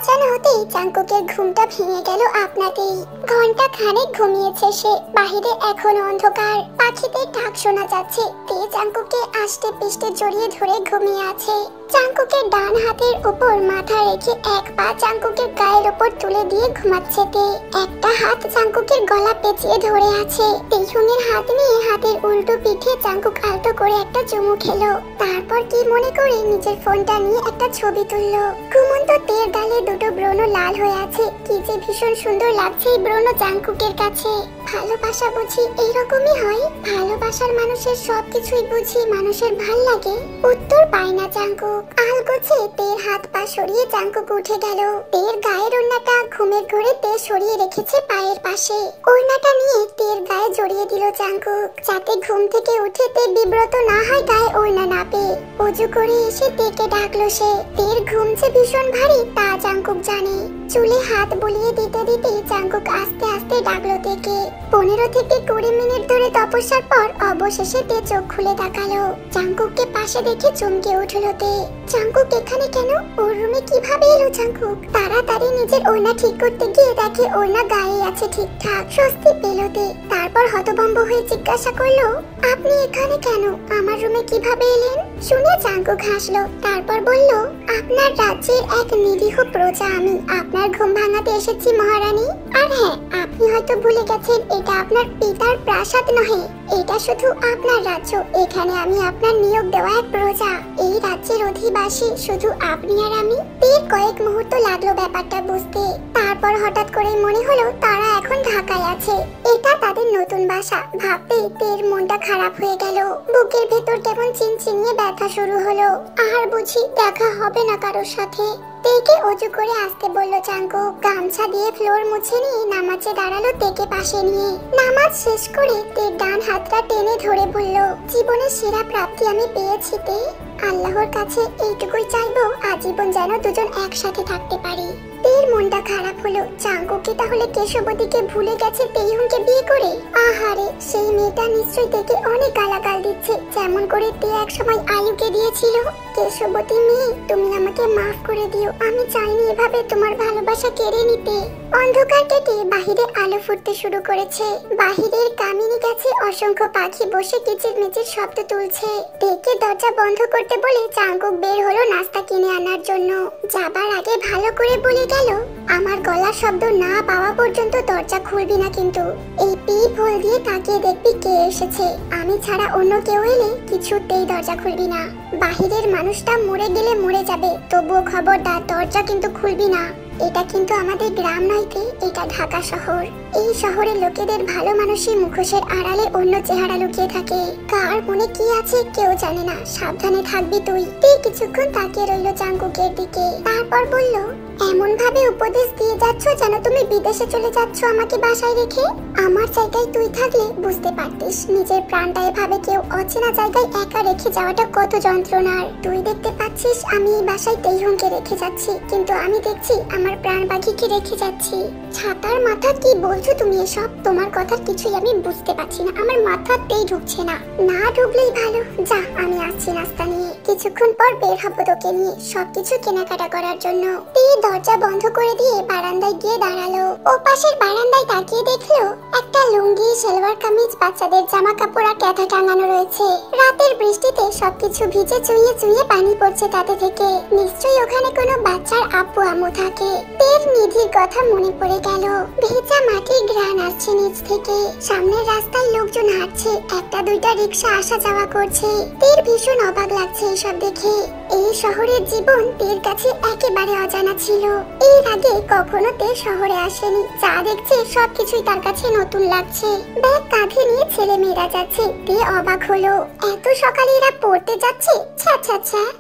বাজানো হতেই জাঙ্কুকের ঘুমটা ভেঙে গেল আপনাতেই। ঘন্টা খানেক ঘুমিয়েছে সে। বাহিরে এখনো অন্ধকার, পাখিদের ডাক শোনা যাচ্ছে। তে জাঙ্কুকে আষ্টে পিষ্টে জড়িয়ে ধরে ঘুমিয়ে আছে। জাঙ্কুকের ডান হাতের উপর মাথা রেখে এক পা জাঙ্কুকের গায়ের উপর তুলে দিয়ে ঘুমাচ্ছে তে। একটা হাত জাঙ্কুকের গলা পেঁচিয়ে ধরে আছে। তেহুঙের হাত নিয়ে হাতের উল্টো পিঠে জাঙ্কুক আলতো করে একটা চুমু খেলো। তারপর কি মনে করে নিজের ফোনটা নিয়ে একটা ছবি তুললো। ঘুমন্ত তের গালে দুটো ব্রণ লাল হয়ে আছে। কি যে ভীষণ সুন্দর লাগছে এই ব্রণ জাঙ্কুকের কাছে। ভালোবাসা বুঝি এইরকমই হয়? ভালোবাসার মানুষের সবকিছুই বুঝি মানুষের ভাল লাগে? উত্তর পায় না জাঙ্কুক। আলগোছে তের হাত পা সরিয়ে জাঙ্কুক উঠে গেল। তের গায়ের ওড়নাটা ঘুমের ঘোরে তে সরিয়ে রেখেছে পায়ের পাশে। ওড়নাটা নিয়ে তের গায়ে জড়িয়ে দিল জাঙ্কুক, যাতে ঘুম থেকে উঠে তে বিব্রত না হয় গায়ে ওড়না না পেয়ে। উজু করে এসে তেকে ডাকলো সে। তের ঘুম যে ভীষণ ভারী তা জাঙ্কুক জানে। চুলে হাত বুলিয়ে দিতে দিতে জাঙ্কুক আস্তে আস্তে ডাকলো তেকে। 15 থেকে 20 মিনিট ধরে তপস্যার পর অবশেষে তে চোখ খুলে তাকালো। জাঙ্কুককে পাশে দেখে চমকে উঠলো তে। জাঙ্কুক এখানে কেন? ওর রুমে কিভাবে এলো জাঙ্কুক? তাড়াতাড়ি নিজের ওড়না ঠিক করতে গিয়ে দেখে ওড়না গায়ে আছে ঠিকঠাক। স্বস্তি পেল তে। তারপর হতভম্ব হয়ে জিজ্ঞাসা করলো, আপনি এখানে কেন? আমার রুমে কিভাবে এলেন? শুনে জাঙ্কুক হাসলো। তারপর বলল, আপনার রাজ্যের এক নিরীহ প্রজা আমি। আপনার ঘুম ভাঙাতে এসেছি মহারানী। আর হ্যাঁ, আপনি হয়তো ভুলে গেছেন এটা আপনার পিতার প্রাসাদ নহে, এটা শুধু আপনার রাজ্য। এখানে আমি আপনার নিয়োগ দেওয়া এক প্রজা। এই রাজ্যের অধিবাসী শুধু আপনি আর আমি। তের কয়েক মুহূর্ত লাগলো ব্যাপারটা বুঝতে। তারপর হঠাৎ করে মনে হলো তারা এখন ঢাকায় আছে। এটা তাদের নতুন বাসা। ভাবতে তের মনটা খারাপ হয়ে গেল। বুকের ভেতর কেমন চিনচিনিয়ে ব্যথা শুরু হলো। আর বুঝি দেখা হবে না কারোর সাথে। তেকে অজু করে আসতে বলল জাঙ্কুক। গামছা দিয়ে ফ্লোর মুছে নিয়ে নামাজে দাঁড়ালো তেকে পাশে নিয়ে। নামাজ শেষ করে তে ডান হাতটা টেনে ধরে বলল, জীবনের সেরা প্রাপ্তি আমি পেয়েছি তে। আল্লাহর কাছে এইটুকুই চাইবো, আজীবন যেন দুজন একসাথে থাকতে পারি। তের মনটা খারাপ হলো। জাঙ্কুককে তাহলে কেশবতীকে ভুলে গেছে তেহুংকে বিয়ে করে? আহারে, সেই মেয়েটা নিশ্চয়ই তেকে অনেক গালাগাল দিচ্ছে, যেমন করে তে একসময় আয়ুকে দিয়েছিল। কেশবতী মেয়ে, তুমি আমাকে মাফ করে দিও। আমি চাইনি এভাবে তোমার ভালোবাসা কেড়ে নিতে। অন্ধকার কেটে বাহিরে আলো ফুটতে শুরু করেছে। বাহিরের কামিনী গাছে অসংখ্য পাখি বসে কিচিরমিচির শব্দ তুলছে। তেকে দরজা বন্ধ করতে বলে জাঙ্কুক বের হলো নাস্তা কিনে আনার জন্য। যাবার আগে ভালো করে বলে গেল, আমার গলার শব্দ না পাওয়া পর্যন্ত দরজা খুলবি না কিন্তু। এই পিপ হোল দিয়ে তাকিয়ে দেখবি কে এসেছে। আমি ছাড়া অন্য কেউ এলে কিছুতেই দরজা খুলবি না। বাহিরের মানুষটা মরে গেলে মরে যাবে, তবুও খবরদার দরজা কিন্তু খুলবি না। এটা কিন্তু আমাদের গ্রাম নয়তে, এটা ঢাকা শহর। এই শহরের লোকেদের ভালো মানুষই মুখোশের আড়ালে অন্য চেহারা লুকিয়ে থাকে। কার মনে কি আছে কেউ জানে না। সাবধানে থাকবি তুই। কিছুক্ষণ তাকিয়ে রইল জাঙ্কুকের দিকে। তারপর বলল, এমন ভাবে উপদেশ দিয়ে যাচ্ছ যেন তুমি বিদেশে চলে যাচ্ছ আমাকে বাসায় রেখে। আমার জায়গায় তুই থাকলে বুঝতে পারতিস নিজের প্রাণটা এভাবে কেউ অচেনা জায়গায় একা রেখে যাওয়াটা কত যন্ত্রণার। তুই দেখতে পাচ্ছিস আমি এই বাসায় তেহুংকে রেখে যাচ্ছি, কিন্তু আমি দেখছি আমার প্রাণ পাখিকে রেখে যাচ্ছি। ছাতার মাথা কি বলছো তুমি এসব? তোমার কথার কিছুই আমি বুঝতে পারছি না। আমার মাথাতেই ঢুকছে না। না ঢুকলেই ভালো। যা, আমি আসছি নাস্তা নিয়ে। কিছুক্ষণ পর বের হবো তোকে নিয়ে সবকিছু কেনাকাটা করার জন্য। দরজা বন্ধ করে দিয়ে বারান্দায় গিয়ে দাঁড়ালো। ও পাশের বারান্দায় তাকিয়ে দেখলো একটা লুঙ্গি, সালোয়ার কামিজ, বাচ্চাদের জামা কাপড় আর ক্যাথা টাঙানো রয়েছে। রাতের বৃষ্টিতে সবকিছু ভিজে চুইয়ে চুইয়ে পানি পড়ছে তাতে থেকে। নিশ্চয়ই ওখানে কোনো বাচ্চার আব্বু আম্মু থাকে। তের নিধির কথা মনে পড়ে গেল। ভেজা মাটির ঘ্রাণ আসছে নিচ থেকে। সামনের রাস্তায় লোকজন হাঁটছে, একটা দুইটা রিক্সা আসা যাওয়া করছে। তের ভীষণ অবাক লাগছে এসব দেখে। এই শহরের জীবন তের কাছে একেবারে অজানা ছিল। এর আগে কখনো তে শহরে আসেনি। যা দেখছে সবকিছুই তার কাছে নতুন লাগছে। ব্যাগ কাঁধে নিয়ে ছেলে মেয়েরা যাচ্ছে। তে অবাক হলো, এত সকালে এরা পড়তে যাচ্ছে? ছ্যা,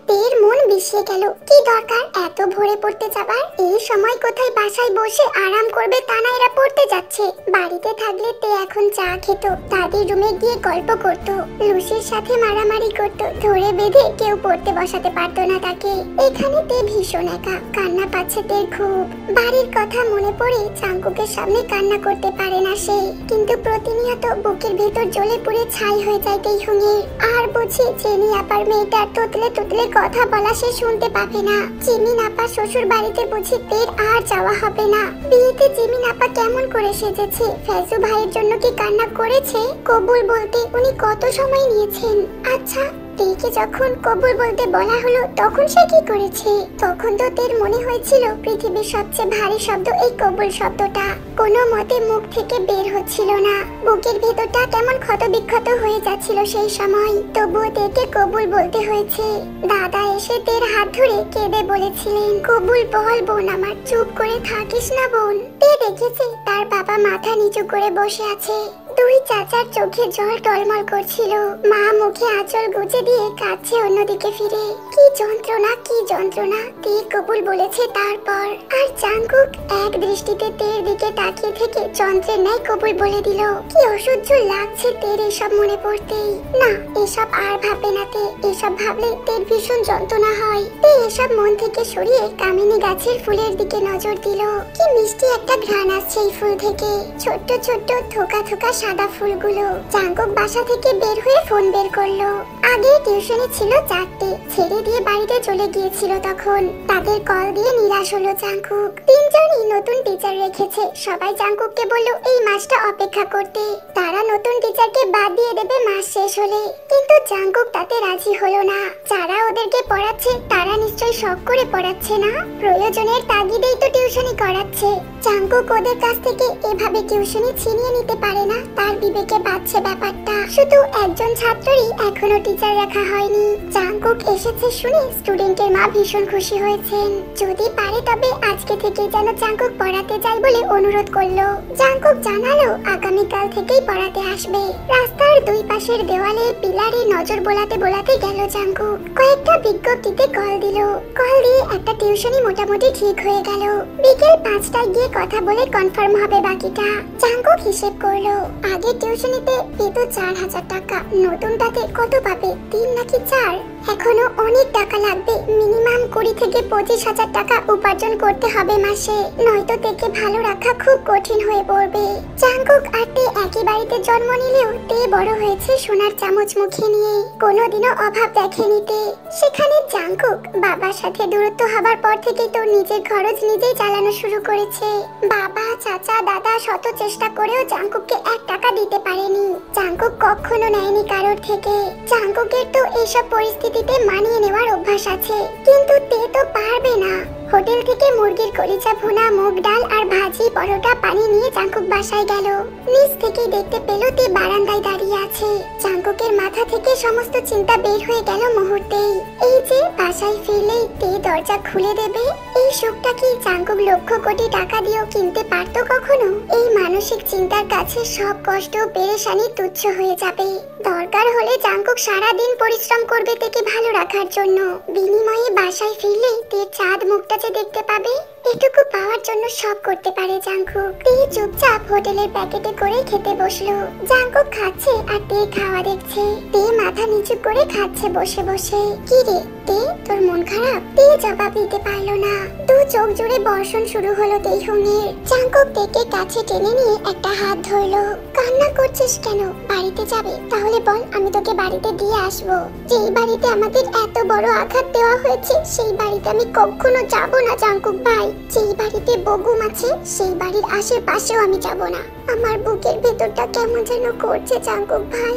তের মন বিষিয়ে গেল। কি দরকার এত ভোরে পড়তে যাবার? এই সময় কোথায় বাসায় বসে আরাম করবে তা না, এরা পড়তে যাচ্ছে। বাড়িতে থাকলে তে এখন চা খেত, দাদির রুমে গিয়ে গল্প করত, লুসির সাথে মারামারি করত, ধরে বেঁধে কেউ পড়তে বসাতে পারতো না তাকে। এখানে তে ভীষণ একা, কান্না পাচ্ছে তের খুব। বাড়ির কথা মনে পড়ে জাঙ্কুকের সামনে কান্না করতে পারে না সে, কিন্তু প্রতিনিয়ত বুকের ভেতর জ্বলে পুড়ে ছাই হয়ে যায় তেইহুঙের। আর বুঝি জেনি আপার মেয়েটার তুতলে তুতলে কথা বলা সে শুনতে পাবে না। জিমিন আপা শ্বশুর বাড়িতে বুঝি তের আর যাওয়া হবে না। বিয়েতে জিমিন আপা কেমন করে সেজেছে, ফেজু ভাইয়ের জন্য কি কান্না করেছে? কবুল বলতে উনি কত সময় নিয়েছেন? আচ্ছা, তেকে যখন কবুল বলতে বলা হলো তখন সে কি করেছে? তখন তো তের মনে হয়েছিল পৃথিবীর সবচেয়ে ভারী শব্দ এই কবুল শব্দটা কোনো মতে মুখ থেকে বের হচ্ছিল না। বুকের ভেতরটা কেমন ক্ষত বিক্ষত হয়ে যাচ্ছিল সেই সময়। তবুও তেকে কবুল বলতে হয়েছে। দাদা এসে তের হাত ধরে কেঁদে বলেছিলেন, কবুল বল বোন আমার, চুপ করে থাকিস না বোন। তে দেখেছে তার বাবা মাথা নিচু করে বসে আছে। দুই চাচার চোখে জল টলমল করছিল। মা মুখে আঁচল গুজে দিয়ে কাঁদছে অন্যদিকে ফিরে। কি যন্ত্রণা, কি যন্ত্রণা! তে কবুল বলেছে তারপর। আর জাঙ্কুক এক দৃষ্টিতে তের দিকে তাকিয়ে থেকে যন্ত্রের ন্যায় কবুল বলে দিল। কি অসহ্য লাগছে তের এসব মনে পড়তেই। না, এসব আর ভাববে না তে। এসব ভাবলে তের ভীষণ যন্ত্রণা হয়। তে এসব মন থেকে সরিয়ে কামিনী গাছের ফুলের দিকে নজর দিল। কি মিষ্টি একটা ঘ্রাণ আসছে এই ফুল থেকে। ছোট্ট ছোট্ট থোকা থোকা সাদা ফুলগুলো। জাঙ্কুক বাসা থেকে বের হয়ে ফোন বের করলো। আগে টিউশনে ছিল 4টে, ছেড়ে দিয়ে বাড়িতে চলে গিয়েছিল তখন। তাদের কল দিয়ে নিরাশ হলো জাঙ্কুক। 3জনই নতুন টিচার রেখেছে। সবাই জাঙ্কুককে বললো এই মাসটা অপেক্ষা করতে, তারা নতুন টিচারকে বাদ দিয়ে দেবে মাস শেষ হলে। কিন্তু জাঙ্কুক তাতে রাজি হলো না। যারা ওদেরকে পড়াচ্ছে তারা নিশ্চয়ই শখ করে পড়াচ্ছে না, প্রয়োজনের তাগিদেই তো টিউশনি করাচ্ছে। জাঙ্কুক ওদের কাছ থেকে এভাবে টিউশনি ছিনিয়ে নিতে পারে না। তার বিবেকে বাজছে ব্যাপারটা। শুধু একজন ছাত্রই এখনো টিচার রাখা হয়নি। জাঙ্কুক এসেছে শুনে স্টুডেন্টের মা ভীষণ খুশি হয়েছেন। যদি পারে তবে আজকে থেকে যেন জাঙ্কুক পড়াতে যায় বলে অনুরোধ করলো। জাঙ্কুক জানালো আগামীকাল থেকেই পড়াতে আসবে। রাস্তার দুই পাশের দেওয়ালে পিলারে নজর বোলাতে বোলাতে গেল জাঙ্কুক। কয়েকটা বিজ্ঞপ্তিতে কল দিল। কল দিয়ে একটা টিউশনি মোটামুটি ঠিক হয়ে গেল। বিকেল 5টায় গিয়ে কথা বলে কনফার্ম হবে বাকিটা। জাঙ্কুক হিসেব করলো। আগে টিউশনিতে পেত 4000 টাকা, নতুনটাতে কত পাবে? 3 নাকি 4? এখনো অনেক টাকা লাগবে। মিনিমাম 20 থেকে 25,000 টাকা উপার্জন করতে হবে মাসে, নয়তো তেকে ভালো রাখা খুব কঠিন হয়ে পড়বে। জাঙ্কুক আর তে একই বাড়িতে জন্ম নিলেও তে বড় হয়েছে সোনার চামচ মুখে নিয়ে। কোনোদিনও অভাব দেখেনি তে। সেখানে জাঙ্কুক বাবার সাথে দূরত্ব হবার পর থেকেই তো নিজের খরচ নিজেই চালানো শুরু করেছে। বাবা, চাচা, দাদা শত চেষ্টা করেও জাঙ্কুককে 1 টাকা দিতে পারেনি। জাঙ্কুক কখনো নেয়নি কারোর থেকে। জাঙ্কুকের তো এইসব পরিস্থিতিতে মানিয়ে নেওয়ার অভ্যাস আছে, কিন্তু তে তো পারবে না। হোটেল থেকে মুরগির কলিজা ভুনা, মুগ ডাল আর ভাজি, পরোটা, পানি নিয়ে জাঙ্কুক বাসায় গেল। নিচ থেকে দেখতে পেল তে বারান্দায় দাঁড়িয়ে আছে। জাঙ্কুকের মাথা থেকে সমস্ত চিন্তা বের হয়ে গেল মুহূর্তেই। এই যে বাসায় ফিরলেই তে দরজা খুলে দেবে, এই সুখটা কি জাঙ্কুক লক্ষ কোটি টাকা দিয়েও কিনতে পারতো কখনো? এই মানসিক চিন্তার কাছে সব কষ্ট পেরেশানি তুচ্ছ হয়ে যাবে। দরকার হলে জাঙ্কুক সারা দিন পরিশ্রম করবে তেকে ভালো রাখার জন্য। বিনিময়ে বাসায় ফিরলেই তে চাঁদ মুখটা যে দেখতে পাবে, এটুকু পাওয়ার জন্য সব করতে পারে জাঙ্কুক। তে চুপচাপ হোটেলের প্যাকেটে করে খেতে বসলো। জাঙ্কুক খাচ্ছে আর তে খাওয়া দেখছে। তে মাথা নিচু করে খাচ্ছে বসে বসে। কি রে তে, তোর মন খারাপ? তে জবাব দিতে পারলো না। দু চোখ জুড়ে বর্ষণ শুরু হলো তেইহুঙের। জাঙ্কুক তেকে কাছে টেনে নিয়ে একটা হাত ধরলো। কান্না করছিস কেন? বাড়িতে যাবে? তাহলে বল, আমি তোকে বাড়িতে দিয়ে আসবো। যেই বাড়িতে আমাদের এত বড় আঘাত দেওয়া হয়েছে সেই বাড়িতে আমি কখনো যাব না জাঙ্কুক ভাই। যেই বাড়িতে বগুম আছে সেই বাড়ির আশেপাশেও আমি যাব না। আমার বুকের ভেতরটা কেমন যেন করছে জাঙ্কুক ভাই।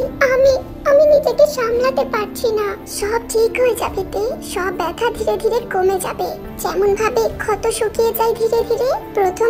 আমি নিজেকে সামলাতে পারছি না। সব ঠিক হয়ে যাবে তে, সব ব্যথা ধীরে ধীরে কমে যাবে। যেমন ভাবে ক্ষত শুকিয়ে যায় ধীরে ধীরে, প্রথম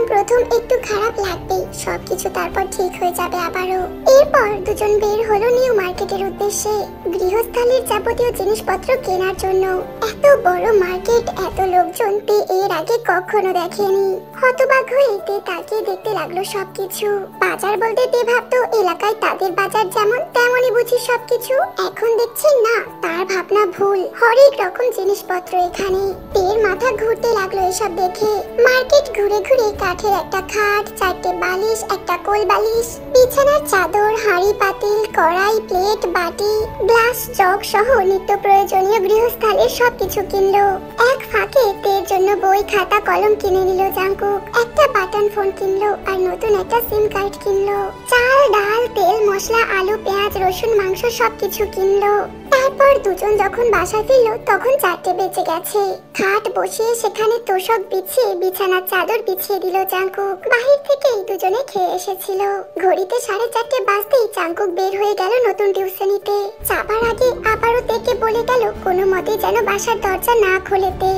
একটু খারাপ লাগবে, সবকিছু তারপর ঠিক হয়ে যাবে আবারও। এরপর দুজন বের হলো নিউ মার্কেটের উদ্দেশ্যে, গৃহস্থালির যাবতীয় জিনিসপত্র কেনার জন্য। এত বড় মার্কেট, এত লোকজন তে এর আগে কখনো দেখেনি। হতবাক হয়ে তে তাকিয়ে দেখতে লাগলো সবকিছু। বাজার বলতে তে ভাবতো এলাকায় তাদের বাজার যেমন তেমনই বুঝি সবকিছু। এখন দেখছে না, তার ভাবনা ভুল। হরেক রকম জিনিসপত্র এখানে। তের মাথা ঘুরতে লাগলো এসব দেখে। মার্কেট ঘুরে ঘুরে কাঠের একটা খাট, 4টে বালিশ, একটা কোল বালিশ, বিছানার চাদর, হাঁড়ি পাতিল, কড়াই, প্লেট, বাটি, গ্লাস, জগ সহ নিত্য প্রয়োজনীয় গৃহস্থালির সবকিছু কিনলো। এক ফাঁকে তের জন্য বই, খাতা, কলম কিনে নিল জাঙ্কুক। একটা বাটন ফোন কিনলো আর নতুন একটা সিম কার্ড কিনলো। চাল, ডাল, তেল, মশলা, আলু, পেঁয়াজ, রসুন, মাংস সবকিছু কিনলো। তারপর দুজন যখন বাসায় ফিরলো তখন 4টে বেজে গেছে। খাট বসিয়ে সেখানে তোষক বিছিয়ে বিছানার চাদর বিছিয়ে দিল জাঙ্কুক। বাহির থেকেই দুজনে খেয়ে এসেছিল। ঘড়িতে 4:30 বাজতেই জাঙ্কুক বের হয়ে গেল নতুন টিউশনিতে। যাবার আগে আবারও তেকে বলে গেল কোনো মতে যেন বাসার দরজা না খোলে। তে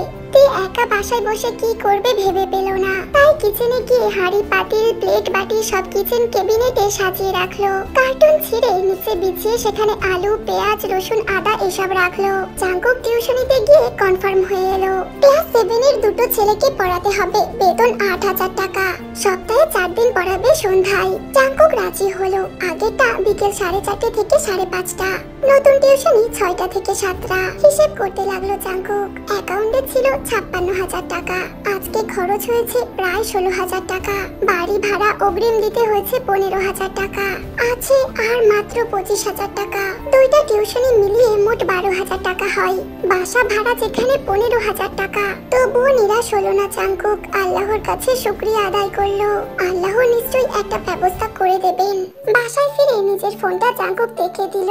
একা বাসায় বসে কি করবে ভেবে পেল না। তাই কিচেনে গিয়ে হাঁড়ি, পাতিল, প্লেট, বাটি সব কিচেন ক্যাবিনেটে সাজিয়ে রাখলো। কার্টুন ছিঁড়ে নিচে বিছিয়ে সেখানে আলু, পেঁয়াজ, রসুন, আদা এসব রাখলো। জাঙ্কুক টিউশনিতে গিয়ে কনফার্ম হয়ে এলো। ক্লাস 7 এর দুটো ছেলেকে পড়াতে হবে, বেতন 8,000 টাকা। সপ্তাহে 4 দিন পড়াবে সন্ধ্যায়। জাঙ্কুক রাজি হলো। আগেটা বিকেল 4:30 থেকে 5:30, নতুন টিউশনি 6টা থেকে 7টা। হিসেব করতে লাগলো জাঙ্কুক। অ্যাকাউন্টে ছিল 56,000 টাকা। আজকে খরচ হয়েছে প্রায় 16,000 টাকা। বাড়ি ভাড়া অগ্রিম দিতে হয়েছে 15,000 টাকা। আছে আর মাত্র 25,000 টাকা। দুইটা টিউশনি মিলিয়ে মোট 12,000 টাকা হয়। বাসা ভাড়া যেখানে 15,000 টাকা। তবুও নিরাশ হলো না জাঙ্কুক। আল্লাহর কাছে শুকরিয়া আদায় করলো। আল্লাহ নিশ্চয়ই একটা ব্যবস্থা করে দেবেন। বাসায় ফিরে নিজের ফোনটা জাঙ্কুক দেখে দিল।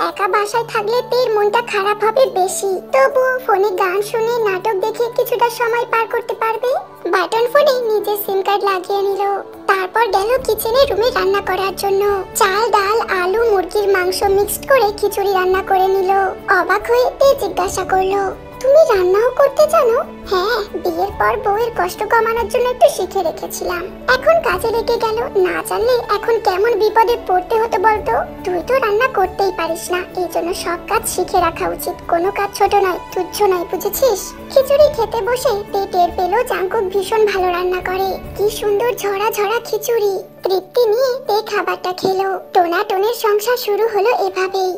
একা বাসায় থাকলে তের মনটা খারাপ হবে বেশি। তবুও ফোনে গান শুনে, নাটক দেখে কিছুটা সময় পার করতে পারবে। বাটন ফোনে নিজের সিম কার্ড লাগিয়ে নিল। তারপর গেল কিচেনে রুমে রান্না করার জন্য। চাল, ডাল, আলু, মুরগির মাংস মিক্সড করে খিচুড়ি রান্না করে নিল। অবাক হয়ে তে জিজ্ঞাসা করলো, তুমি রান্নাও করতে জানো? হ্যাঁ, বিয়ের পর বউয়ের কষ্ট কমানোর জন্য একটু শিখে রেখেছিলাম। এখন কাজে লেগে গেল। না জানলে এখন কেমন বিপদে পড়তে হতো বলতো। তুই তো রান্না করতেই পারিস না, এই জন্য সব কাজ শিখে রাখা উচিত। কোনো কাজ ছোট নয়, তুচ্ছ নয়, বুঝেছিস? খিচুড়ি খেতে বসে তে টের পেল জাঙ্কুক ভীষণ ভালো রান্না করে। কি সুন্দর ঝরা ঝরা খিচুড়ি। তৃপ্তি নিয়ে তে খাবারটা খেলো। টোনা টোনের সংসার শুরু হলো এভাবেই।